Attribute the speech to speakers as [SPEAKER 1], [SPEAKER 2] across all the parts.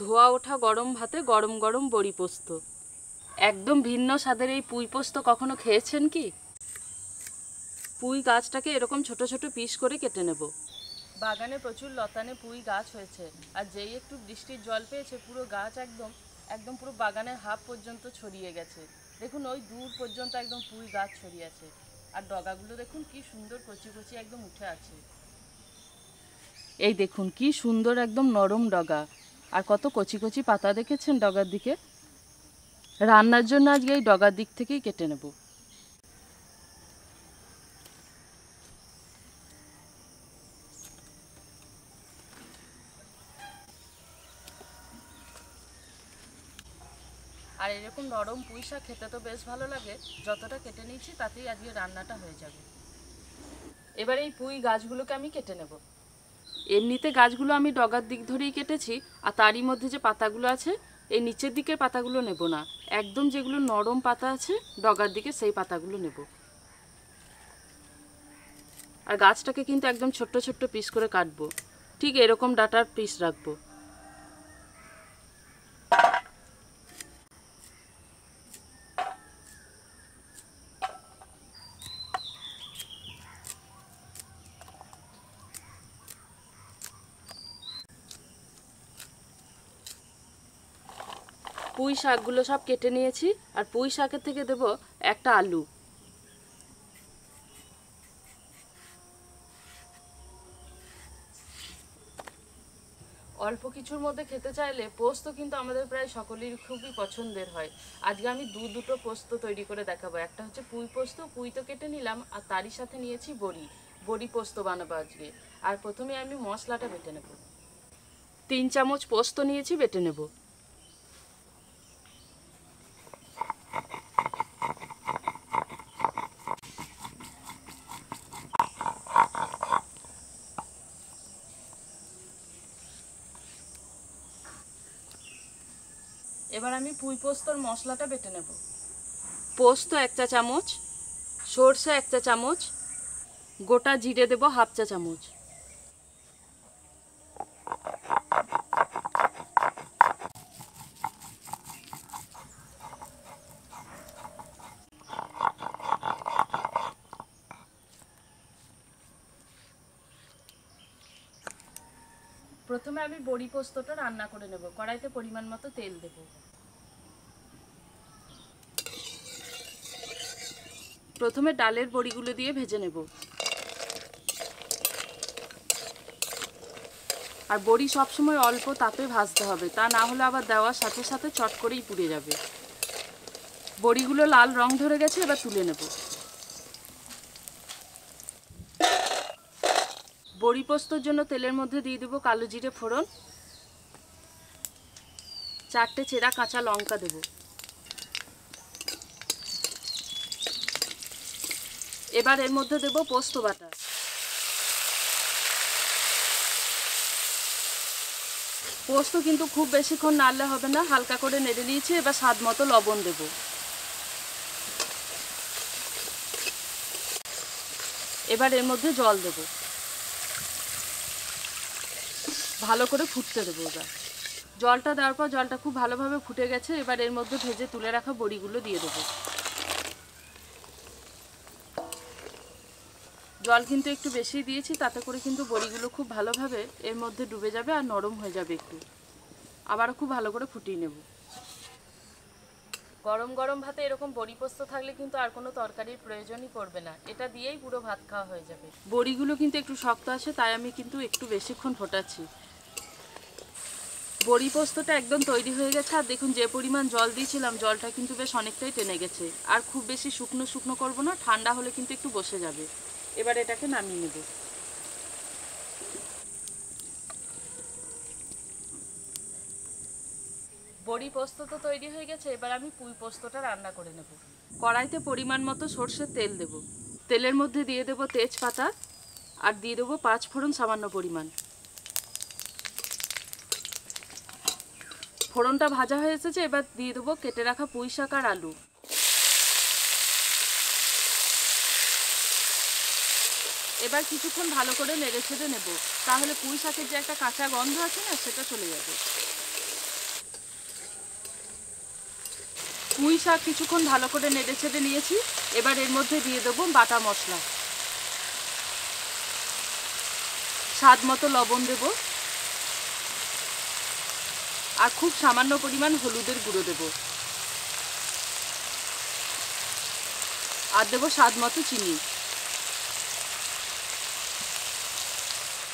[SPEAKER 1] ধোয়া ওঠা গরম ভাতে গরম গরম বড়ি পোস্ত। একদম ভিন্ন স্বাদের এই পুঁই পোস্ত কখনো খেয়েছেন কি? পুঁই গাছটাকে এরকম ছোট ছোট পিস করে কেটে নেব। বাগানে প্রচুর লতানে পুঁই গাছ হয়েছে, আর যেই একটু বৃষ্টির জল পেয়েছে পুরো গাছ একদম একদম পুরো বাগানের হাফ পর্যন্ত ছড়িয়ে গেছে। দেখুন ওই দূর পর্যন্ত একদম পুঁই গাছ ছড়িয়ে আছে, আর ডগাগুলো দেখুন কি সুন্দর কচি কচি একদম উঠে আছে। এই দেখুন কি সুন্দর একদম নরম ডগা, আর কত কচি কচি পাতা দেখেছেন ডগার দিকে। রান্নার জন্য আজকে এই ডগার দিক থেকেই কেটে নেব। আর এরকম নরম পুঁই শাক খেতে তো বেশ ভালো লাগে, যতটা কেটে নিয়েছি তাতেই আজকে রান্নাটা হয়ে যাবে। এবার এই পুঁই গাছগুলোকে আমি কেটে নেব। এমনিতে গাছগুলো আমি ডগার দিক ধরেই কেটেছি, আর তারই মধ্যে যে পাতাগুলো আছে এই নিচের দিকের পাতাগুলো নেব না, একদম যেগুলো নরম পাতা আছে ডগার দিকে সেই পাতাগুলো নেব। আর গাছটাকে কিন্তু একদম ছোট্ট ছোট্ট পিস করে কাটবো, ঠিক এরকম ডাটার পিস রাখবো। পুঁই শাকগুলো সব কেটে নিয়েছি, আর পুঁই শাকের থেকে দেব একটা আলু। অল্প কিছুর মধ্যে খেতে চাইলে পোস্ত কিন্তু আমাদের প্রায় সকলেরই খুবই পছন্দের হয়। আজকে আমি দুটো পোস্ত তৈরি করে দেখাবো। একটা হচ্ছে পুঁই পোস্ত, পুঁই তো কেটে নিলাম, আর তারই সাথে নিয়েছি বড়ি, বড়ি পোস্ত বানাবো আজকে। আর প্রথমে আমি মশলাটা বেটে নেব। 3 চামচ পোস্ত নিয়েছি, বেটে নেব। এবার আমি পুঁই পোস্তর মশলাটা বেটে নেব। পোস্ত 1 চা চামচ, সরষে 1 চা চামচ, গোটা জিরে দেব হাফ চা চামচ। প্রথমে আমি বড়ি পোস্তটা রান্না করে নেব। কড়াইতে পরিমাণ মতো তেল দেব। প্রথমে ডালের বড়িগুলো দিয়ে ভেজে নেব। আর বড়ি সবসময় অল্প তাপে ভাজতে হবে, তা না হলে আবার দেওয়ার সাথে সাথে চট করেই পুড়ে যাবে। বড়িগুলো লাল রং ধরে গেছে, এবার তুলে নেব। বড়ি পোস্তর জন্য তেলের মধ্যে দিয়ে দেব কালো জিরে ফোড়ন, 4টে চেরা কাঁচা লঙ্কা দেব। এবার এর মধ্যে দেব পোস্ত বাটা। পোস্ত কিন্তু খুব বেশিক্ষণ নাড়লে হবে না, হালকা করে নেড়ে নিয়েছি। এবার স্বাদ মতো লবণ দেব। এবার এর মধ্যে জল দেব, ভালো করে ফুটতে দেবো। এবার জলটা দেওয়ার পর জলটা খুব ভালোভাবে ফুটে গেছে। এবার এর মধ্যে ভেজে তুলে রাখা বড়িগুলো দিয়ে দেবো। জল কিন্তু একটু বেশি দিয়েছি, তাতে করে কিন্তু বড়িগুলো খুব ভালোভাবে এর মধ্যে ডুবে যাবে আর নরম হয়ে যাবে একটু। আবারও খুব ভালো করে ফুটিয়ে নেব। গরম গরম ভাতে এরকম বড়ি পোস্ত থাকলে কিন্তু আর কোনো তরকারির প্রয়োজনই পড়বে না, এটা দিয়েই পুরো ভাত খাওয়া হয়ে যাবে। বড়িগুলো কিন্তু একটু শক্ত আছে, তাই আমি কিন্তু একটু বেশিক্ষণ ফোটাচ্ছি। বড়ি পোস্তটা একদম তৈরি হয়ে গেছে, আর দেখুন যে পরিমাণ জল দিয়েছিলাম জলটা কিন্তু বেশ অনেকটাই টেনে গেছে। আর খুব বেশি শুকনো শুকনো করবো না, ঠান্ডা হলে কিন্তু একটু বসে যাবে। এবার এটাকে নামিয়ে নেব। বড়ি পোস্ত তো তৈরি হয়ে গেছে, এবার আমি পুঁই পোস্তটা রান্না করে নেব। কড়াইতে পরিমাণ মতো সরষের তেল দেব। তেলের মধ্যে দিয়ে দেব তেজপাতা, আর দিয়ে দেবো 5 ফোড়ন সামান্য পরিমাণ। ফোড়নটা ভাজা হয়ে এসেছে, এবার দিয়ে দেবো কেটে রাখা পুঁই শাক আর আলু। এবার কিছুক্ষণ ভালো করে নেড়ে ছেড়ে নেব, তাহলে পুঁই শাকের যে একটা কাঁচা গন্ধ আছে না, সেটা চলে যাবে। পুঁই শাক কিছুক্ষণ ভালো করে নেড়ে ছেড়ে নিয়েছি। এবার এর মধ্যে দিয়ে দেবো বাটা মশলা, স্বাদ মতো লবণ দেব, আর খুব সামান্য পরিমাণ হলুদের গুঁড়ো দেব, আর দেবো স্বাদ মতো চিনি,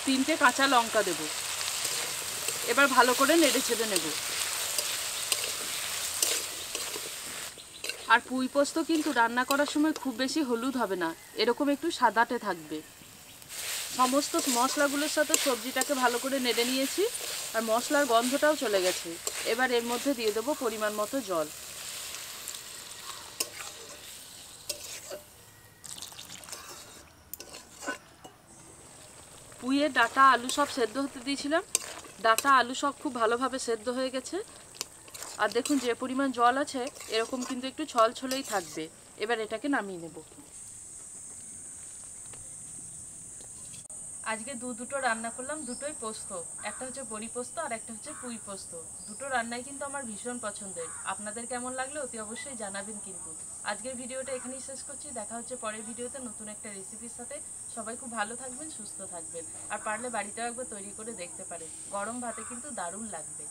[SPEAKER 1] 3টে কাঁচা লঙ্কা দেব। এবার ভালো করে নেড়ে ছেড়ে নেব। আর পুঁই পোস্ত কিন্তু রান্না করার সময় খুব বেশি হলুদ হবে না, এরকম একটু সাদাটে থাকবে। সমস্ত মশলাগুলোর সাথে সবজিটাকে ভালো করে নেড়ে নিয়েছি, আর মশলার গন্ধটাও চলে গেছে। এবার এর মধ্যে দিয়ে দেবো পরিমাণ মতো জল। পুঁইয়ের ডাঁটা আলু সব সেদ্ধ হতে দিয়েছিলাম, ডাঁটা আলু সব খুব ভালোভাবে সেদ্ধ হয়ে গেছে। আর দেখুন যে পরিমাণ জল আছে এরকম কিন্তু একটু ছলছলেই থাকবে। এবার এটাকে নামিয়ে নেব। আজকে দুটো রান্না করলাম, দুটোই পোস্ত। একটা হচ্ছে বড়ি পোস্ত আর একটা হচ্ছে পুঁই পোস্ত। দুটো রান্নাই কিন্তু আমার ভীষণ পছন্দের। আপনাদের কেমন লাগলো অতি অবশ্যই জানাবেন কিন্তু। আজকের ভিডিওটা এখানেই শেষ করছি। দেখা হচ্ছে পরের ভিডিওতে নতুন একটা রেসিপির সাথে। সবাই খুব ভালো থাকবেন, সুস্থ থাকবেন, আর পারলে বাড়িতেও একবার তৈরি করে দেখতে পারেন। গরম ভাতে কিন্তু দারুণ লাগবে।